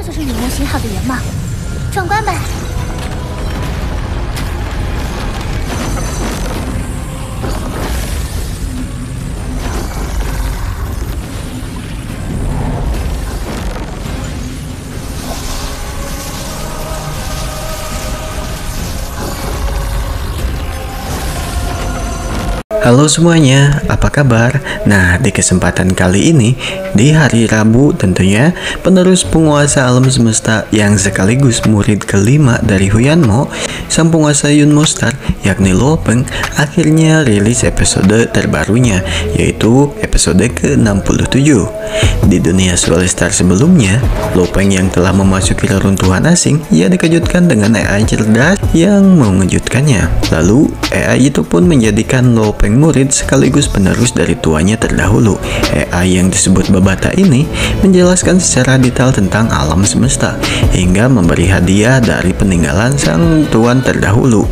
就是雨魔型号的圆帽，壮观吧？ Halo semuanya, apa kabar? Nah, di kesempatan kali ini, di hari Rabu tentunya, penerus penguasa alam semesta yang sekaligus murid kelima dari Huyanmo, sang penguasa Yunmo Star, yakni Lo Peng, akhirnya rilis episode terbarunya, yaitu episode ke-67. Di dunia Swirl Star sebelumnya, Lo Peng yang telah memasuki reruntuhan asing, ia dikejutkan dengan AI cerdas yang mengejutkannya. Lalu, AI itu pun menjadikan Lo Peng murid sekaligus penerus dari tuanya terdahulu. AI yang disebut Babata ini menjelaskan secara detail tentang alam semesta hingga memberi hadiah dari peninggalan sang tuan terdahulu.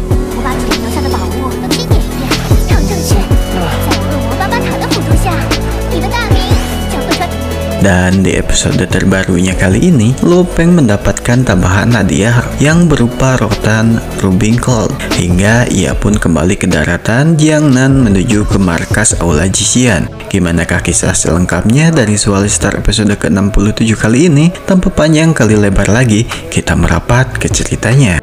Dan di episode terbarunya kali ini, Lo Peng mendapatkan tambahan hadiah yang berupa rotan Ruby Gold, hingga ia pun kembali ke daratan Jiangnan menuju ke markas Aula Jixian. Gimanakah kisah selengkapnya dari Swirl Star episode ke-67 kali ini? Tanpa panjang kali lebar lagi, kita merapat ke ceritanya.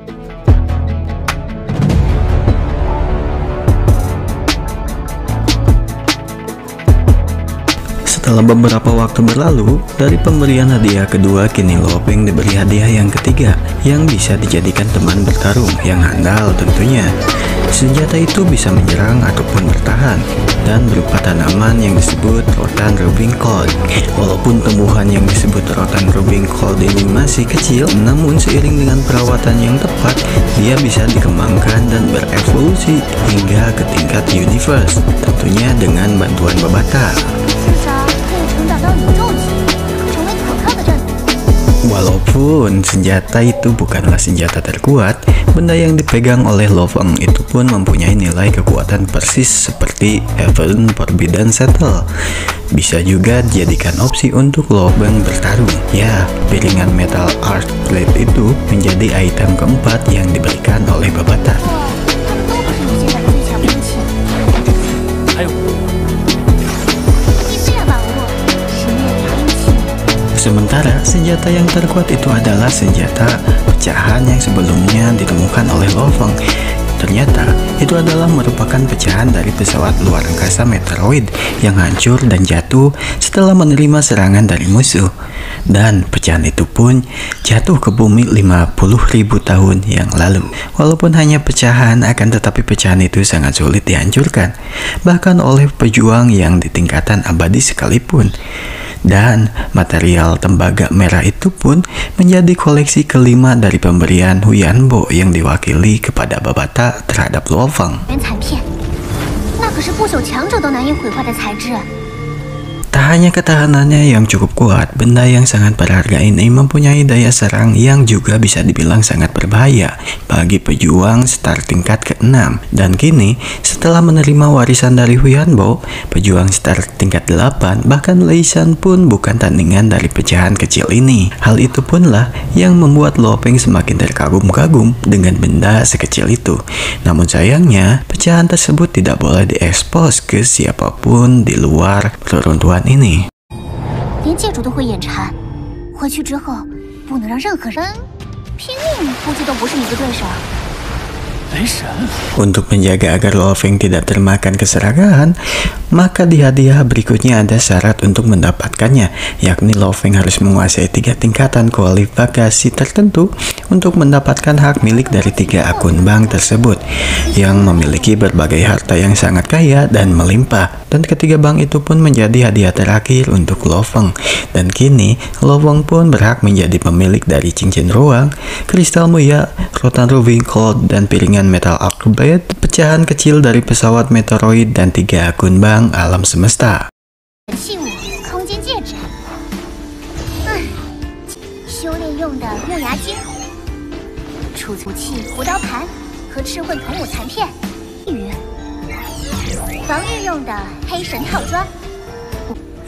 Setelah beberapa waktu berlalu, dari pemberian hadiah kedua, kini Lo Peng diberi hadiah yang ketiga, yang bisa dijadikan teman bertarung yang handal tentunya. Senjata itu bisa menyerang ataupun bertahan, dan berupa tanaman yang disebut rotan Ruby Gold. Walaupun tumbuhan yang disebut rotan Ruby Gold ini masih kecil, namun seiring dengan perawatan yang tepat, dia bisa dikembangkan dan berevolusi hingga ke tingkat universe, tentunya dengan bantuan Babata. Walaupun senjata itu bukanlah senjata terkuat, benda yang dipegang oleh Lo Peng itu pun mempunyai nilai kekuatan persis seperti Even Forbidden Shuttle. Bisa juga dijadikan opsi untuk Lo Peng bertarung. Ya, piringan metal art plate itu menjadi item keempat yang diberikan oleh Babata. Sementara senjata yang terkuat itu adalah senjata pecahan yang sebelumnya ditemukan oleh Lo Peng. Ternyata itu adalah merupakan pecahan dari pesawat luar angkasa meteoroid yang hancur dan jatuh setelah menerima serangan dari musuh. Dan pecahan itu pun jatuh ke bumi 50.000 tahun yang lalu. Walaupun hanya pecahan, akan tetapi pecahan itu sangat sulit dihancurkan, bahkan oleh pejuang yang di tingkatan abadi sekalipun. Dan material tembaga merah itu pun menjadi koleksi kelima dari pemberian Huyanbo yang diwakili kepada Babata terhadap Lo Peng. Tak hanya ketahanannya yang cukup kuat, benda yang sangat berharga ini mempunyai daya serang yang juga bisa dibilang sangat berbahaya bagi pejuang star tingkat ke-6. Dan kini, setelah menerima warisan dari Huyanbo, pejuang star tingkat 8, bahkan Lei Shan pun bukan tandingan dari pecahan kecil ini. Hal itu punlah yang membuat Lo Peng semakin terkagum-kagum dengan benda sekecil itu. Namun sayangnya, pecahan tersebut tidak boleh diekspos ke siapapun di luar reruntuhan ini. Untuk menjaga agar Lo Peng tidak termakan keserakahan, maka di hadiah berikutnya ada syarat untuk mendapatkannya, yakni Lo Peng harus menguasai 3 tingkatan kualifikasi tertentu untuk mendapatkan hak milik dari 3 akun bank tersebut yang memiliki berbagai harta yang sangat kaya dan melimpah. Dan ketiga bank itu pun menjadi hadiah terakhir untuk Lo Peng. Dan kini Lo Peng pun berhak menjadi pemilik dari cincin ruang, kristal muya, rotan Ruby Gold, dan piringan metal arcblade, pecahan kecil dari pesawat meteoroid, dan 3 akun bank alam semesta.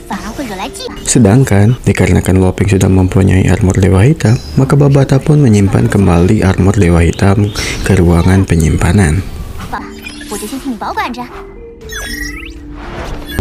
反而会惹来忌。 Sedangkan, dikarenakan Lopeng sudah mempunyai armor Dewa Hitam, maka Babata pun menyimpan kembali armor Dewa Hitam ke ruangan penyimpanan. 爸，我就先替你保管着。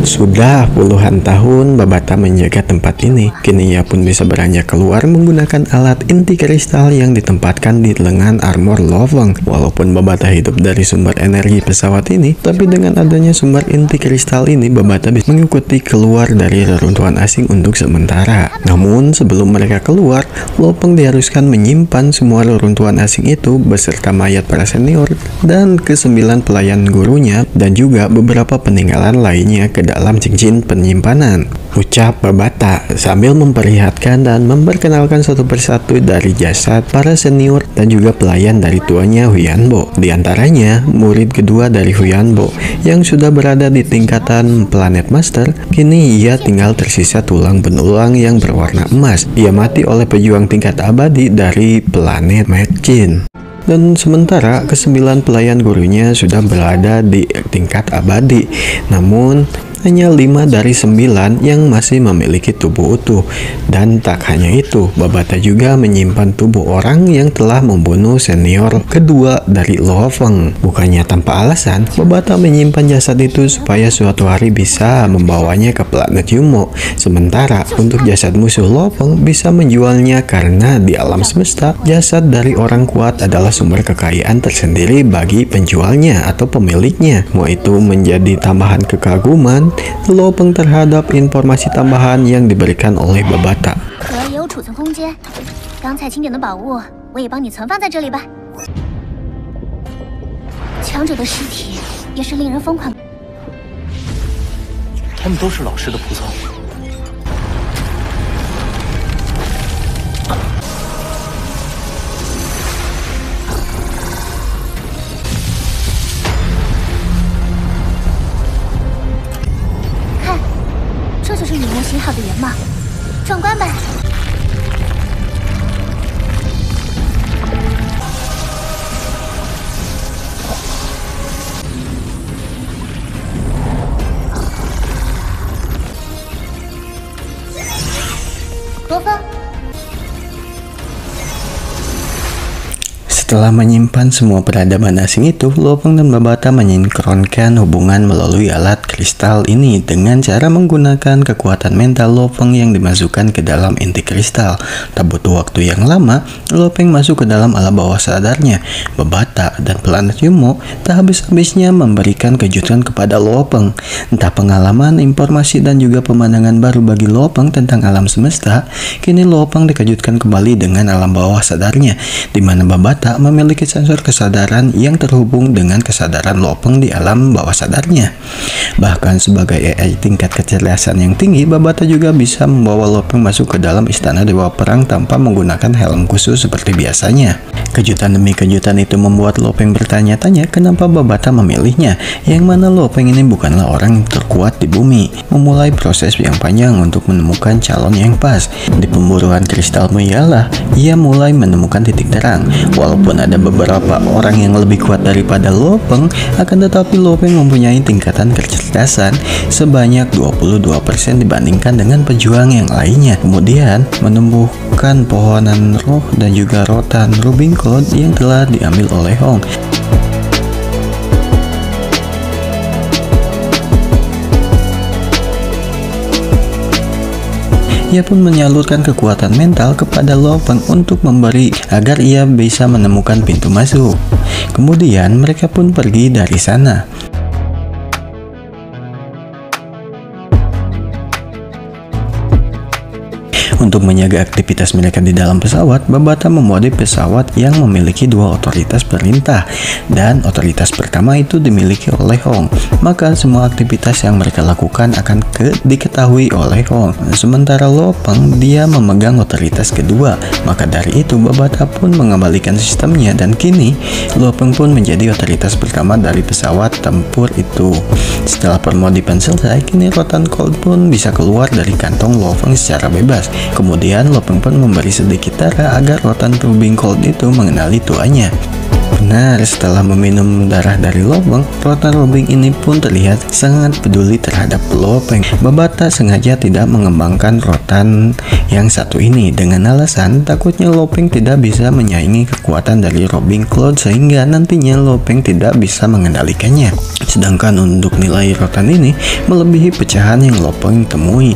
Sudah puluhan tahun Babata menjaga tempat ini. Kini ia pun bisa beranjak keluar menggunakan alat inti kristal yang ditempatkan di lengan armor Lofeng. Walaupun Babata hidup dari sumber energi pesawat ini, tapi dengan adanya sumber inti kristal ini, Babata bisa mengikuti keluar dari reruntuhan asing untuk sementara. Namun sebelum mereka keluar, Lopeng diharuskan menyimpan semua reruntuhan asing itu beserta mayat para senior dan ke-9 pelayan gurunya dan juga beberapa peninggalan lainnya ke dalam cincin penyimpanan. Ucap Babata sambil memperlihatkan dan memperkenalkan satu persatu dari jasad para senior dan juga pelayan dari tuanya Huyanbo. Di antaranya murid kedua dari Huyanbo yang sudah berada di tingkatan Planet Master. Kini ia tinggal tersisa tulang benulang yang berwarna emas. Ia mati oleh pejuang tingkat abadi dari planet Medjin. Dan sementara ke-9 pelayan gurunya sudah berada di tingkat abadi. Namun hanya 5 dari 9 yang masih memiliki tubuh utuh. Dan tak hanya itu, Babata juga menyimpan tubuh orang yang telah membunuh senior kedua dari Lofeng. Bukannya tanpa alasan, Babata menyimpan jasad itu supaya suatu hari bisa membawanya ke planet Yumo. Sementara untuk jasad musuh Lofeng bisa menjualnya karena di alam semesta, jasad dari orang kuat adalah sumber kekayaan tersendiri bagi penjualnya atau pemiliknya. Mau itu menjadi tambahan kekaguman Lopeng terhadap informasi tambahan yang diberikan oleh Babata. 可也有储存空间，刚才清点的宝物我也帮你存放在这里吧。强者的尸体也是令人疯狂。他们都是老师的仆从。 这就是雨墨新号的原貌，壮观吧？罗峰。 Setelah menyimpan semua peradaban asing itu, Lopeng dan Babata menyinkronkan hubungan melalui alat kristal ini dengan cara menggunakan kekuatan mental Lopeng yang dimasukkan ke dalam inti kristal. Tak butuh waktu yang lama, Lopeng masuk ke dalam alam bawah sadarnya. Babata dan planet Yumo tak habis-habisnya memberikan kejutan kepada Lopeng. Entah pengalaman, informasi, dan juga pemandangan baru bagi Lopeng tentang alam semesta, kini Lopeng dikejutkan kembali dengan alam bawah sadarnya, di mana Babata memiliki sensor kesadaran yang terhubung dengan kesadaran Lopeng di alam bawah sadarnya. Bahkan sebagai AI tingkat kecerdasan yang tinggi, Babata juga bisa membawa Lopeng masuk ke dalam istana Dewa Perang tanpa menggunakan helm khusus seperti biasanya. Kejutan demi kejutan itu membuat Lopeng bertanya-tanya kenapa Babata memilihnya, yang mana Lopeng ini bukanlah orang terkuat di bumi. Memulai proses yang panjang untuk menemukan calon yang pas. Di pemburuan kristal Muyalah, ia mulai menemukan titik terang. Walaupun ada beberapa orang yang lebih kuat daripada Lopeng, akan tetapi Lopeng mempunyai tingkatan kecerdasan sebanyak 22% dibandingkan dengan pejuang yang lainnya. Kemudian menumbuhkan pohonan roh dan juga rotan Rubing Cloud yang telah diambil oleh Hong. Ia pun menyalurkan kekuatan mental kepada Lopeng untuk memberi agar ia bisa menemukan pintu masuk. Kemudian mereka pun pergi dari sana. Untuk menjaga aktivitas mereka di dalam pesawat, Babata memodif pesawat yang memiliki dua otoritas perintah, dan otoritas pertama itu dimiliki oleh Hong. Maka semua aktivitas yang mereka lakukan akan diketahui oleh Hong. Sementara Lopeng dia memegang otoritas kedua. Maka dari itu Babata pun mengembalikan sistemnya, dan kini Lopeng pun menjadi otoritas pertama dari pesawat tempur itu. Setelah permodifan selesai, kini rotan Cold pun bisa keluar dari kantong Lopeng secara bebas. Kemudian Lopeng pun memberi sedikit darah agar rotan Rubing Cold itu mengenali tuanya. Benar, setelah meminum darah dari Lopeng, rotan Robin ini pun terlihat sangat peduli terhadap Lopeng. Babata sengaja tidak mengembangkan rotan yang satu ini dengan alasan takutnya Lopeng tidak bisa menyaingi kekuatan dari Robin Cloud sehingga nantinya Lopeng tidak bisa mengendalikannya. Sedangkan untuk nilai rotan ini melebihi pecahan yang Lopeng temui.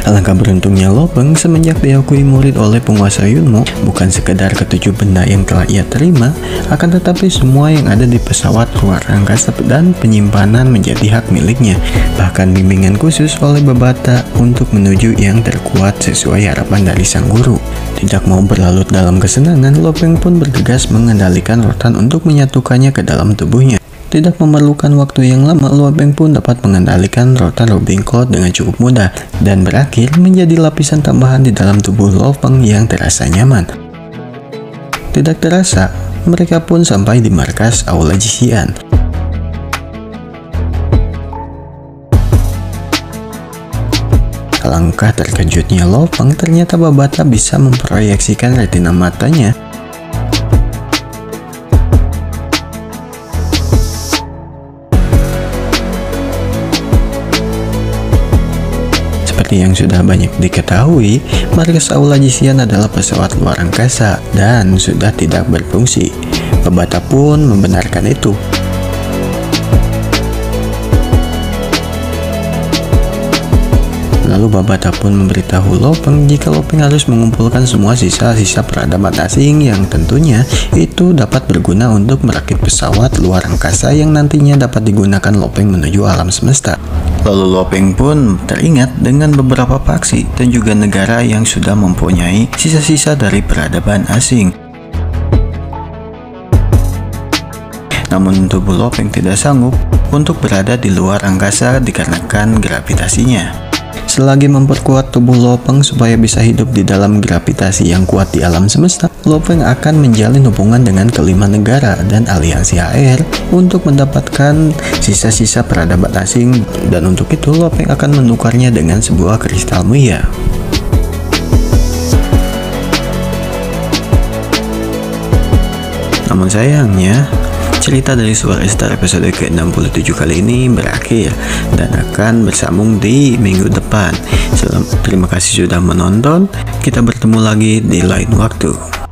Alangkah beruntungnya Lopeng semenjak diakui murid oleh penguasa Yunmo, bukan sekedar ketujuh benda yang telah ia terima, akan tetapi semua yang ada di pesawat luar angkasa dan penyimpanan menjadi hak miliknya. Bahkan bimbingan khusus oleh Babata untuk menuju yang terkuat sesuai harapan dari sang guru. Tidak mau berlarut dalam kesenangan, Lopeng pun bergegas mengendalikan rotan untuk menyatukannya ke dalam tubuhnya. Tidak memerlukan waktu yang lama, Lopeng pun dapat mengendalikan rotan Robin Cloud dengan cukup mudah dan berakhir menjadi lapisan tambahan di dalam tubuh Lopeng yang terasa nyaman. Tidak terasa, mereka pun sampai di markas Aula Jisian. Alangkah terkejutnya Lopeng, ternyata Babata bisa memproyeksikan retina matanya seperti yang sudah banyak diketahui, markas Aula Jisian adalah pesawat luar angkasa dan sudah tidak berfungsi. Babata pun membenarkan itu. Lalu Babata pun memberitahu Lopeng jika Lopeng harus mengumpulkan semua sisa-sisa peradaban asing yang tentunya itu dapat berguna untuk merakit pesawat luar angkasa yang nantinya dapat digunakan Lopeng menuju alam semesta. Lalu Lopeng pun teringat dengan beberapa faksi dan juga negara yang sudah mempunyai sisa-sisa dari peradaban asing. Namun tubuh Lopeng tidak sanggup untuk berada di luar angkasa dikarenakan gravitasinya. Selagi memperkuat tubuh Lopeng supaya bisa hidup di dalam gravitasi yang kuat di alam semesta, Lopeng akan menjalin hubungan dengan kelima negara dan aliansi AR untuk mendapatkan sisa-sisa peradaban asing, dan untuk itu Lopeng akan menukarnya dengan sebuah kristal mulia. Namun sayangnya, cerita dari Suara Star episode ke-67 kali ini berakhir dan akan bersambung di minggu depan. Terima kasih sudah menonton. Kita bertemu lagi di lain waktu.